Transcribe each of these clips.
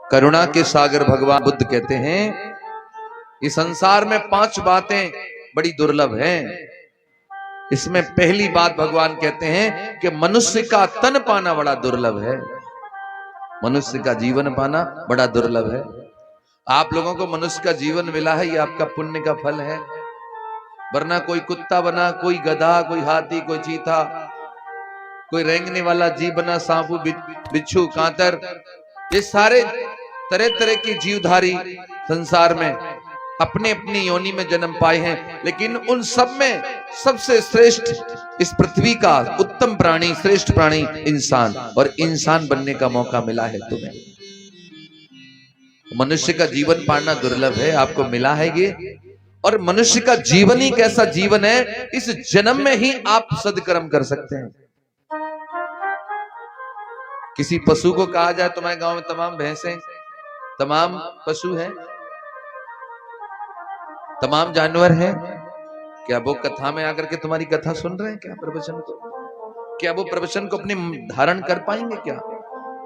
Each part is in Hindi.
करुणा के सागर भगवान बुद्ध कहते हैं इस संसार में 5 बातें बड़ी दुर्लभ हैं। इसमें पहली बात भगवान कहते हैं कि मनुष्य का तन पाना बड़ा दुर्लभ है। मनुष्य का जीवन पाना बड़ा दुर्लभ है। आप लोगों को मनुष्य का जीवन मिला है, ये आपका पुण्य का फल है। वरना कोई कुत्ता बना, कोई गधा, कोई हाथी, कोई चीता, कोई रेंगने वाला जीव बना, सांपू, बिच्छू, कांतर, ये सारे तरह तरह के जीवधारी संसार में अपने अपनी योनि में जन्म पाए हैं। लेकिन उन सब में सबसे श्रेष्ठ इस पृथ्वी का उत्तम प्राणी, श्रेष्ठ प्राणी इंसान, और इंसान बनने का मौका मिला है तुम्हें। मनुष्य का जीवन पाना दुर्लभ है, आपको मिला है ये। और मनुष्य का जीवन ही कैसा जीवन है, इस जन्म में ही आप सदकर्म कर सकते हैं। किसी पशु को कहा जाए तुम्हारे गांव में तमाम भैंसें, तमाम पशु हैं, तमाम जानवर हैं, क्या वो कथा में आकर के तुम्हारी कथा सुन रहे हैं? क्या प्रवचन को, क्या वो प्रवचन को अपने धारण कर पाएंगे? क्या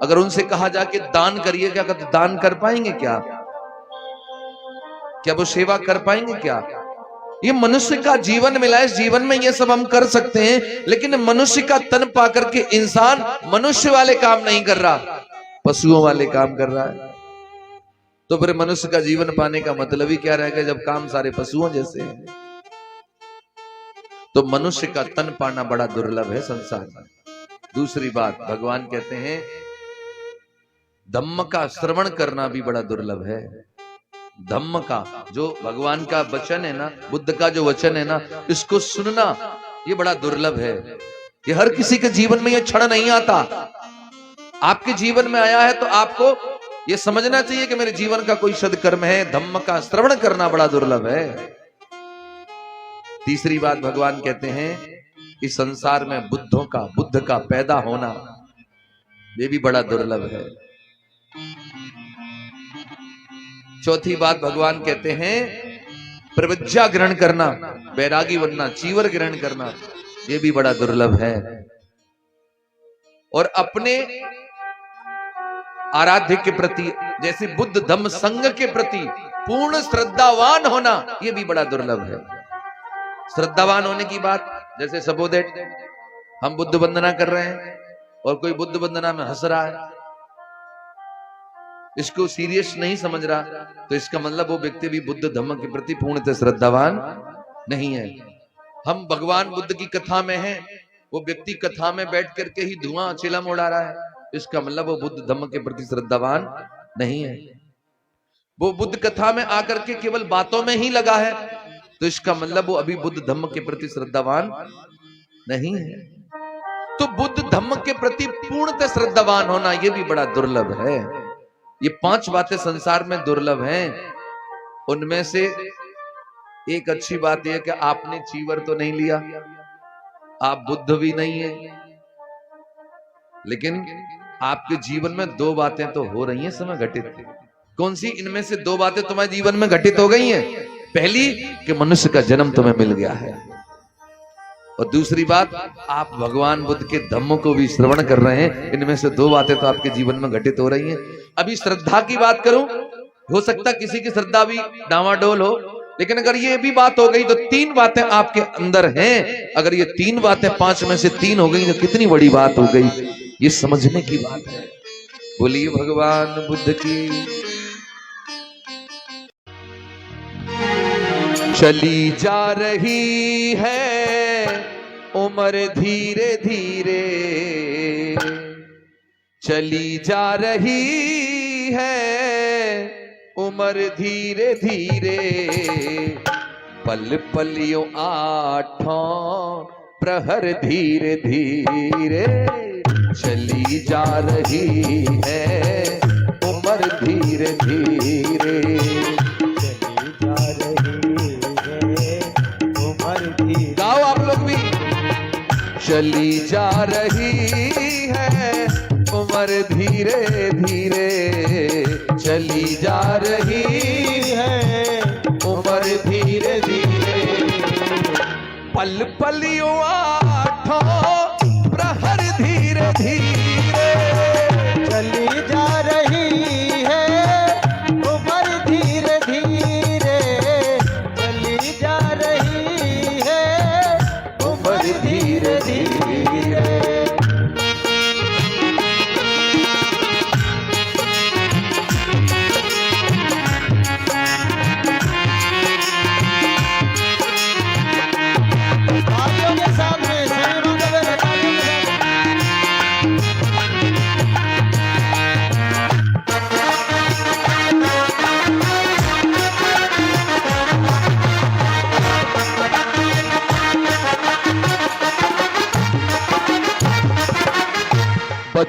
अगर उनसे कहा जाए कि दान करिए, क्या दान कर पाएंगे? क्या वो सेवा कर पाएंगे? क्या ये मनुष्य का जीवन मिला है, इस जीवन में ये सब हम कर सकते हैं। लेकिन मनुष्य का तन पा करके इंसान मनुष्य वाले काम नहीं कर रहा, पशुओं वाले काम कर रहा है। तो फिर मनुष्य का जीवन पाने का मतलब ही क्या रहेगा जब काम सारे पशुओं जैसे हैं। तो मनुष्य का तन पाना बड़ा दुर्लभ है संसार में। दूसरी बात भगवान कहते हैं धम्म का श्रवण करना भी बड़ा दुर्लभ है। धम्म का जो भगवान का वचन है ना, बुद्ध का जो वचन है ना, इसको सुनना ये बड़ा दुर्लभ है। ये हर किसी के जीवन में ये क्षण नहीं आता। आपके जीवन में आया है तो आपको ये समझना चाहिए कि मेरे जीवन का कोई सदकर्म है। धम्म का श्रवण करना बड़ा दुर्लभ है। तीसरी बात भगवान कहते हैं इस संसार में बुद्ध का पैदा होना ये भी बड़ा दुर्लभ है। चौथी बात भगवान कहते हैं प्रवज्ञा ग्रहण करना, वैरागी बनना, चीवर ग्रहण करना, ये भी बड़ा दुर्लभ है। और अपने आराध्य के प्रति जैसे बुद्ध धम्म संघ के प्रति पूर्ण श्रद्धावान होना, यह भी बड़ा दुर्लभ है। श्रद्धावान होने की बात जैसे सपोज दैट हम बुद्ध वंदना कर रहे हैं और कोई बुद्ध वंदना में हंस रहा है, इसको सीरियस नहीं समझ रहा, तो इसका मतलब वो व्यक्ति भी बुद्ध धम्म के प्रति पूर्णतः श्रद्धावान नहीं है। हम भगवान बुद्ध की कथा में हैं, वो व्यक्ति कथा में बैठ करके ही धुआं चिलम उड़ा रहा है, इसका मतलब वो बुद्ध धम्म के प्रति श्रद्धावान नहीं है। वो बुद्ध कथा में आकर के केवल बातों में ही लगा है, तो इसका मतलब वो अभी बुद्ध धम्म के प्रति श्रद्धावान नहीं है। तो बुद्ध धम्म के प्रति पूर्णतः श्रद्धावान होना ये भी बड़ा दुर्लभ है। ये 5 बातें संसार में दुर्लभ हैं। उनमें से एक अच्छी बात यह कि आपने चीवर तो नहीं लिया, आप बुद्ध भी नहीं है, लेकिन आपके जीवन में 2 बातें तो हो रही हैं समय घटित। कौन सी? इनमें से 2 बातें तुम्हारे जीवन में घटित हो गई हैं। पहली कि मनुष्य का जन्म तुम्हें मिल गया है, और दूसरी बात आप भगवान बुद्ध के धम्म को भी श्रवण कर रहे हैं। इनमें से 2 बातें तो आपके जीवन में घटित हो रही हैं। अभी श्रद्धा की बात करूं, हो सकता किसी की श्रद्धा भी डावाडोल हो, लेकिन अगर ये भी बात हो गई तो 3 बातें आपके अंदर हैं। अगर ये 3 बातें 5 में से 3 हो गई तो कितनी बड़ी बात हो गई, ये समझने की बात है। बोलिए भगवान बुद्ध की। चली जा रही है उम्र धीरे धीरे, चली जा रही है उम्र धीरे धीरे, पल पल यूं 8 प्रहर धीरे धीरे, चली जा रही है उम्र धीरे धीरे, चली जा रही है उम्र धीरे धीरे, चली जा रही है उम्र धीरे धीरे, पल पल यूं 8 प्रहर धीरे धीरे, चली जा रही है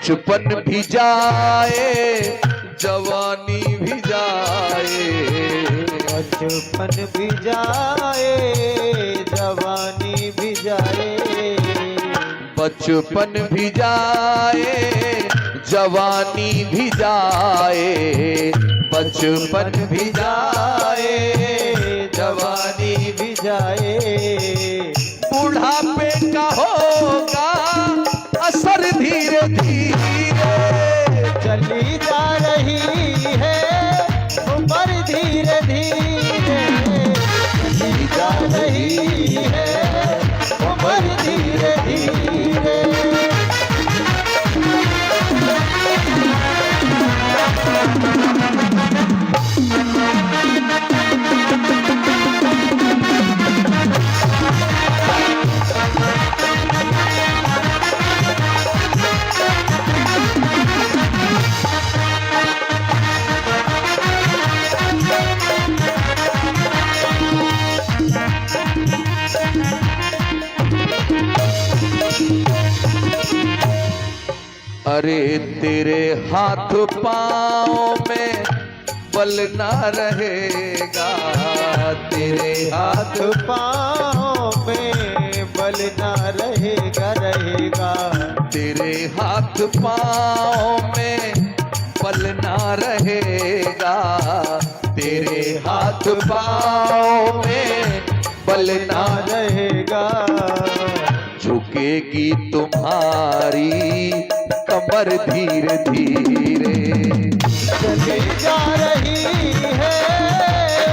बचपन भी जाए जवानी भी जाए, बचपन भी जाए जवानी भी जाए, बचपन भी जाए जवानी भी जाए, बचपन भी जाए जवानी भी जाए, बुढ़ापे का होगा असर धीरे धीरे, चली जा रही है उम्र धीरे धीरे, चली जा रही है उम्र धीरे धीरे। अरे तेरे हाथ पाँव में बल ना रहेगा, तेरे हाथ पाँव में बल ना रहेगा रहेगा, तेरे हाथ पाँव में बल ना रहेगा, तेरे हाथ पाँव में बल ना रहेगा, झुकेगी तुम्हारी कमर धीरे धीरे, चली जा रही है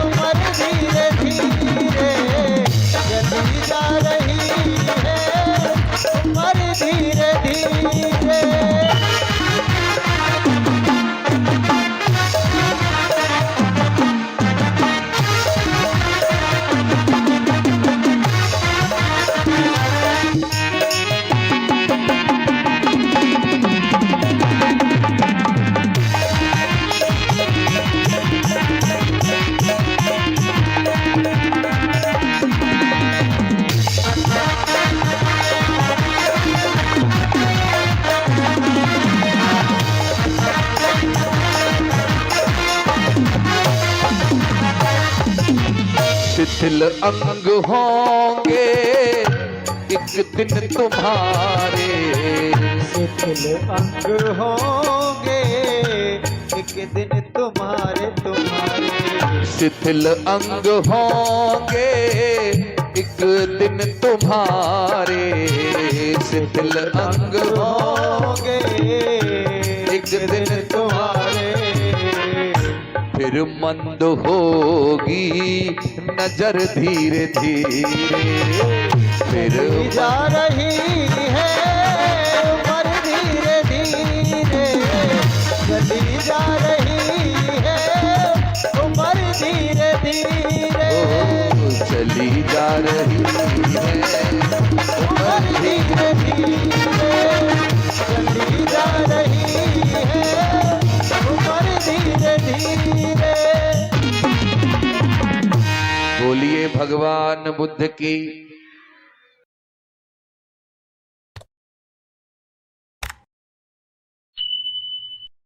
उम्र धीरे धीरे, चली जा रही है उम्र धीरे धीरे। शिथिल अंग होंगे एक दिन तुम्हारे, शिथिल अंग होंगे एक दिन तुम्हारे तुम्हारे, शिथिल अंग होंगे एक दिन तुम्हारे, शिथिल अंग होंगे एक दिन तुम्हारे, फिर मंद होगी नजर धीरे धीरे, फिर जा रही है उम्र धीरे धीरे, चली जा रही है उम्र धीरे धीरे, चली जा रही है उम्र धीरे धीरे, चली जा रही है उम्र धीरे धीरे। बोलिए भगवान बुद्ध की